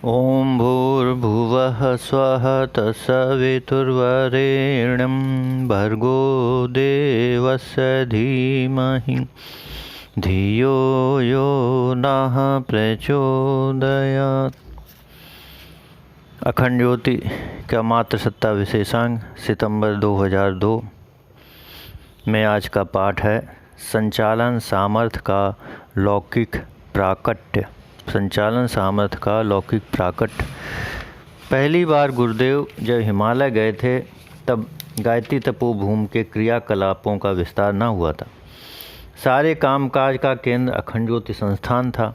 ॐ भूर्भुवः स्वः तत्सवितुर्वरेण्यं भर्गो देवस्य धीमहि धियो यो नः प्रचोदयात्। अखंड ज्योति का मात्र सत्ता विशेषांक सितंबर 2002 में आज का पाठ है संचालन सामर्थ्य का लौकिक प्राकट्य। संचालन सामर्थ्य का लौकिक प्राकट्य। पहली बार गुरुदेव जब हिमालय गए थे तब गायत्री तपोभूमि के क्रियाकलापों का विस्तार न हुआ था। सारे कामकाज का केंद्र अखंड ज्योति संस्थान था।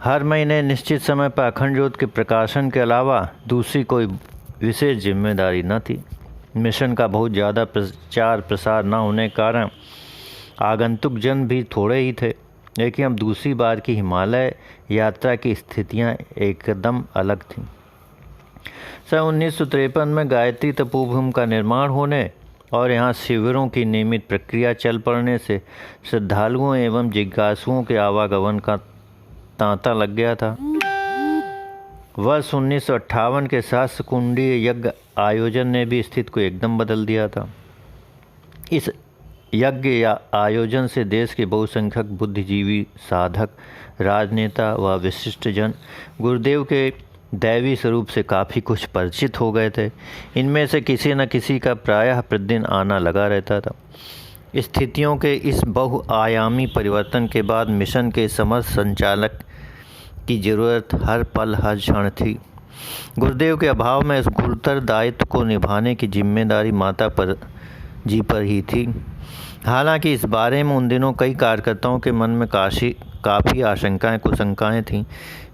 हर महीने निश्चित समय पर अखंड ज्योति के प्रकाशन के अलावा दूसरी कोई विशेष जिम्मेदारी न थी। मिशन का बहुत ज़्यादा प्रचार प्रसार न होने के कारण आगंतुक जन भी थोड़े ही थे। लेकिन अब दूसरी बार की हिमालय यात्रा की स्थितियां एकदम अलग थीं। सन 1953 में गायत्री तपोभूमि का निर्माण होने और यहाँ शिविरों की नियमित प्रक्रिया चल पड़ने से श्रद्धालुओं एवं जिज्ञासुओं के आवागमन का तांता लग गया था। वर्ष 1958 के सहस्त्र कुंडीय यज्ञ आयोजन ने भी स्थिति को एकदम बदल दिया था। इस यज्ञ या आयोजन से देश के बहुसंख्यक बुद्धिजीवी, साधक, राजनेता व विशिष्ट जन गुरुदेव के दैवी स्वरूप से काफ़ी कुछ परिचित हो गए थे। इनमें से किसी न किसी का प्रायः प्रतिदिन आना लगा रहता था। स्थितियों के इस बहुआयामी परिवर्तन के बाद मिशन के समर्थ संचालक की ज़रूरत हर पल हर क्षण थी। गुरुदेव के अभाव में इस गुरुतर दायित्व को निभाने की जिम्मेदारी माता पर ही थी। हालांकि इस बारे में उन दिनों कई कार्यकर्ताओं के मन में काफ़ी आशंकाएं कुशंकाएं थीं।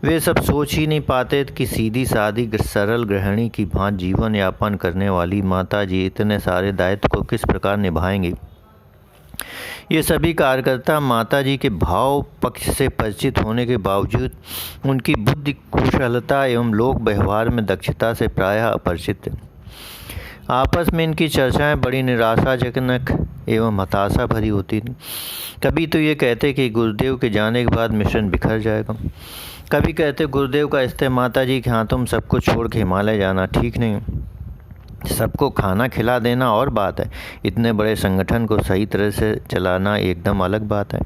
वे सब सोच ही नहीं पाते कि सीधी सादी सरल गृहिणी की भांति जीवन यापन करने वाली माता जी इतने सारे दायित्व को किस प्रकार निभाएंगी। ये सभी कार्यकर्ता माता जी के भाव पक्ष से परिचित होने के बावजूद उनकी बुद्धि कुशलता एवं लोक व्यवहार में दक्षता से प्रायः अपरिचित थे। आपस में इनकी चर्चाएं बड़ी निराशाजनक एवं हताशा भरी होती थी। कभी तो ये कहते कि गुरुदेव के जाने के बाद मिशन बिखर जाएगा। कभी कहते गुरुदेव का इस्ते माता जी के हाथों में सब कुछ छोड़ के हिमालय जाना ठीक नहीं। सबको खाना खिला देना और बात है, इतने बड़े संगठन को सही तरह से चलाना एकदम अलग बात है।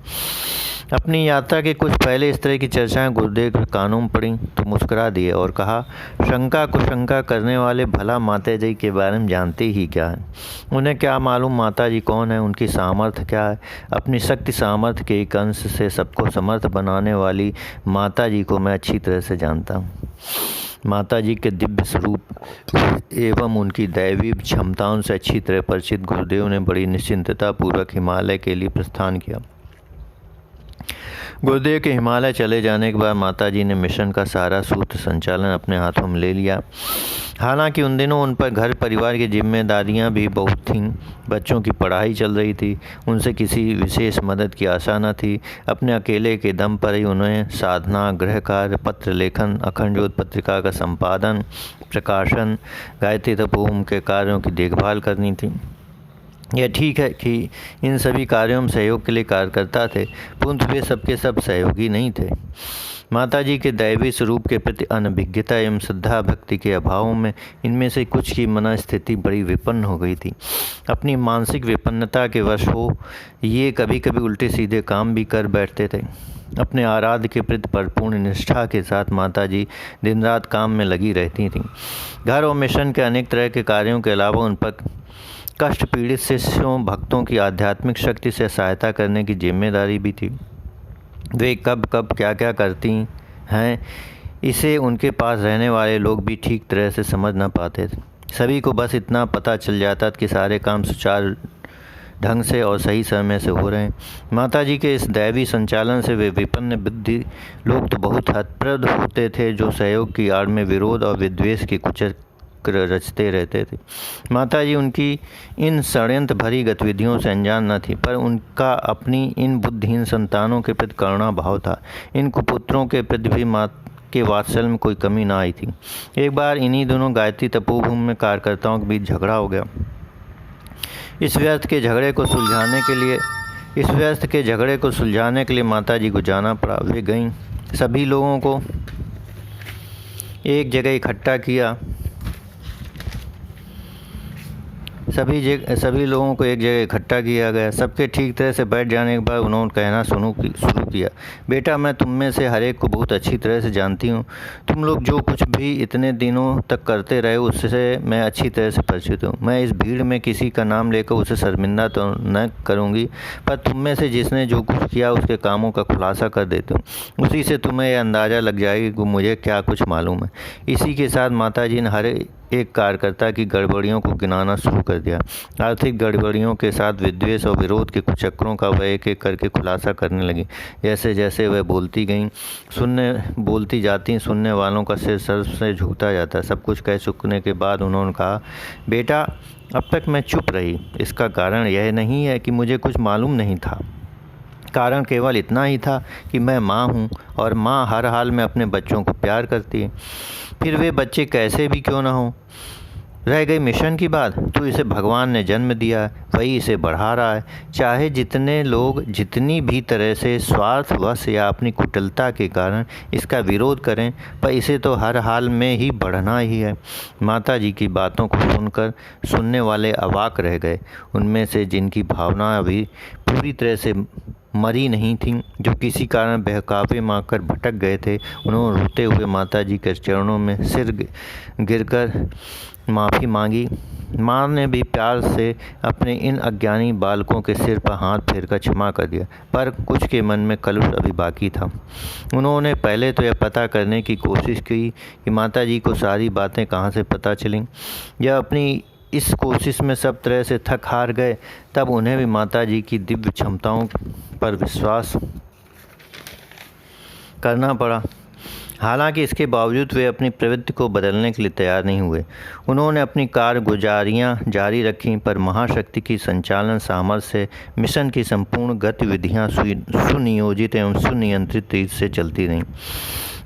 अपनी यात्रा के कुछ पहले इस तरह की चर्चाएं गुरुदेव के कानों में पड़ी तो मुस्कुरा दिए और कहा, शंका कुशंका करने वाले भला माता जी के बारे में जानते ही क्या है। उन्हें क्या मालूम माता जी कौन है, उनकी सामर्थ्य क्या है। अपनी शक्ति सामर्थ्य के एक अंश से सबको समर्थ बनाने वाली माता जी को मैं अच्छी तरह से जानता हूँ। माता जी के दिव्य स्वरूप एवं उनकी दैवी क्षमताओं से अच्छी तरह परिचित गुरुदेव ने बड़ी निश्चिंतता पूर्वक हिमालय के लिए प्रस्थान किया। गुरुदेव के हिमालय चले जाने के बाद माता जी ने मिशन का सारा सूत्र संचालन अपने हाथों में ले लिया। हालांकि उन दिनों उन पर घर परिवार की जिम्मेदारियां भी बहुत थीं। बच्चों की पढ़ाई चल रही थी, उनसे किसी विशेष मदद की आशा न थी। अपने अकेले के दम पर ही उन्हें साधना, गृह कार्य, पत्र लेखन, अखंड ज्योति पत्रिका का संपादन, प्रकाशन, गायत्री तपोभूमि के कार्यों की देखभाल करनी थी। यह ठीक है कि इन सभी कार्यों में सहयोग के लिए कार्यकर्ता थे, परंतु वे सबके सब सहयोगी नहीं थे। माता जी के दैवी स्वरूप के प्रति अनभिज्ञता एवं श्रद्धा भक्ति के अभाव में इनमें से कुछ की मनस्थिति बड़ी विपन्न हो गई थी। अपनी मानसिक विपन्नता के वश हो ये कभी कभी उल्टे सीधे काम भी कर बैठते थे। अपने आराध्य के प्रति परिपूर्ण निष्ठा के साथ माता जी दिन रात काम में लगी रहती थीं। घर और मिशन के अनेक तरह के कार्यों के अलावा उन पर कष्ट पीड़ित शिष्यों भक्तों की आध्यात्मिक शक्ति से सहायता करने की जिम्मेदारी भी थी। वे कब कब क्या क्या करती हैं इसे उनके पास रहने वाले लोग भी ठीक तरह से समझ न पाते थे। सभी को बस इतना पता चल जाता कि सारे काम सुचारू ढंग से और सही समय से हो रहे हैं। माता जी के इस दैवी संचालन से वे विपन्न बुद्धि लोग तो बहुत हतप्रद होते थे, जो सहयोग की आड़ में विरोध और विद्वेष की कुचक्र रचते रहते थे। माता जी उनकी इन षड्यंत्र भरी गतिविधियों से अनजान न थी, पर उनका अपनी इन बुद्धिहीन संतानों के प्रति करुणा भाव था। इन कुपुत्रों के प्रति भी माँ के वात्सल्य में कोई कमी ना आई थी। एक बार इन्हीं दोनों गायत्री तपोभूमि में कार्यकर्ताओं के बीच झगड़ा हो गया। इस व्यर्थ के झगड़े को सुलझाने के लिए माता जी को जाना पड़ा। वे गईं। सभी लोगों को एक जगह इकट्ठा किया, सभी लोगों को एक जगह इकट्ठा किया गया। सबके ठीक तरह से बैठ जाने के बाद उन्होंने कहना शुरू किया, बेटा मैं तुम में से हर एक को बहुत अच्छी तरह से जानती हूँ। तुम लोग जो कुछ भी इतने दिनों तक करते रहे उससे मैं अच्छी तरह से परिचित हूँ। मैं इस भीड़ में किसी का नाम लेकर उसे शर्मिंदा तो न करूँगी, पर तुम में से जिसने जो कुछ किया उसके कामों का खुलासा कर देती हूँ। उसी से तुम्हें यह अंदाज़ा लग जाएगी कि मुझे क्या कुछ मालूम है। इसी के साथ माताजी ने हर एक कार्यकर्ता की गड़बड़ियों को गिनाना शुरू कर दिया। आर्थिक गड़बड़ियों के साथ विद्वेष और विरोध के कुछ चक्रों का वह एक एक करके खुलासा करने लगी। जैसे जैसे वह बोलती जाती, सुनने वालों का सिर सर से झुकता जाता। सब कुछ कह चुकने के बाद उन्होंने कहा, बेटा अब तक मैं चुप रही, इसका कारण यह नहीं है कि मुझे कुछ मालूम नहीं था। कारण केवल इतना ही था कि मैं माँ हूँ और माँ हर हाल में अपने बच्चों को प्यार करती है, फिर वे बच्चे कैसे भी क्यों ना हों। रह गई मिशन की बात, तो इसे भगवान ने जन्म दिया है, वही इसे बढ़ा रहा है। चाहे जितने लोग जितनी भी तरह से स्वार्थवश या अपनी कुटिलता के कारण इसका विरोध करें, पर इसे तो हर हाल में ही बढ़ना ही है। माता जी की बातों को सुनकर सुनने वाले अवाक रह गए। उनमें से जिनकी भावना अभी पूरी तरह से मरी नहीं थी, जो किसी कारण बहकावे मारकर भटक गए थे, उन्होंने रोते हुए माता जी के चरणों में सिर गिरकर माफ़ी मांगी। माँ ने भी प्यार से अपने इन अज्ञानी बालकों के सिर पर हाथ फेरकर क्षमा कर दिया, पर कुछ के मन में कलुष अभी बाकी था। उन्होंने पहले तो यह पता करने की कोशिश की कि माता जी को सारी बातें कहाँ से पता चलीं। यह अपनी इस कोशिश में सब तरह से थक हार गए। तब उन्हें भी माता जी की दिव्य क्षमताओं पर विश्वास करना पड़ा। हालांकि इसके बावजूद वे अपनी प्रवृत्ति को बदलने के लिए तैयार नहीं हुए। उन्होंने अपनी कारगुजारियां जारी रखीं, पर महाशक्ति की संचालन सामर्थ्य से मिशन की संपूर्ण गतिविधियां सुनियोजित एवं सुनियंत्रित रीत से चलती रहीं।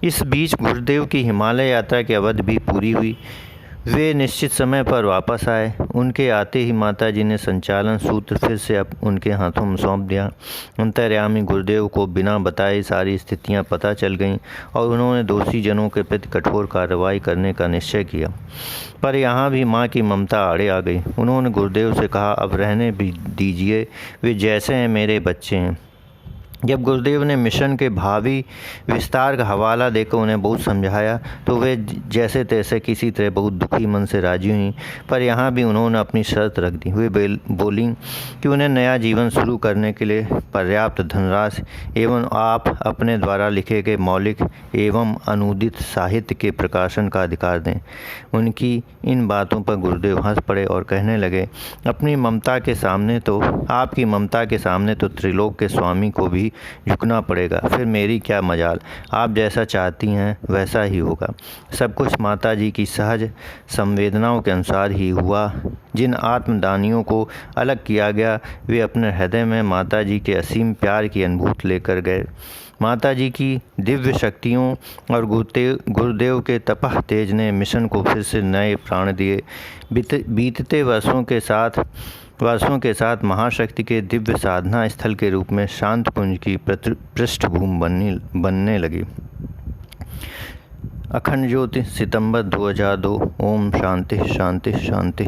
इस बीच गुरुदेव की हिमालय यात्रा की अवधि भी पूरी हुई। वे निश्चित समय पर वापस आए। उनके आते ही माताजी ने संचालन सूत्र फिर से अब उनके हाथों में सौंप दिया। अंतर्यामी गुरुदेव को बिना बताए सारी स्थितियां पता चल गईं और उन्होंने दोषी जनों के प्रति कठोर कार्रवाई करने का निश्चय किया। पर यहाँ भी माँ की ममता आड़े आ गई। उन्होंने गुरुदेव से कहा, अब रहने भी दीजिए, वे जैसे हैं मेरे बच्चे हैं। जब गुरुदेव ने मिशन के भावी विस्तार का हवाला देकर उन्हें बहुत समझाया, तो वे जैसे तैसे किसी तरह बहुत दुखी मन से राजी हुई। पर यहाँ भी उन्होंने अपनी शर्त रख दी। वे बोली कि उन्हें नया जीवन शुरू करने के लिए पर्याप्त धनराशि एवं आप अपने द्वारा लिखे गए मौलिक एवं अनुदित साहित्य के प्रकाशन का अधिकार दें। उनकी इन बातों पर गुरुदेव हंस पड़े और कहने लगे, आपकी ममता के सामने तो त्रिलोक के स्वामी को भी झुकना पड़ेगा, फिर मेरी क्या मजाल। आप जैसा चाहती हैं वैसा ही होगा। सब कुछ माता जी की सहज संवेदनाओं के अनुसार ही हुआ। जिन आत्मदानियों को अलग किया गया, वे अपने हृदय में माता जी के असीम प्यार की अनुभूति लेकर गए। माता जी की दिव्य शक्तियों और गुरुदेव के तपह तेज ने मिशन को फिर से नए प्राण दिए। बीतते वर्षों के साथ महाशक्ति के दिव्य साधना स्थल के रूप में शांत कुंज की पृष्ठभूमि बनने लगी। अखंड ज्योति, सितंबर 2002। ओम शांति शांति शांति।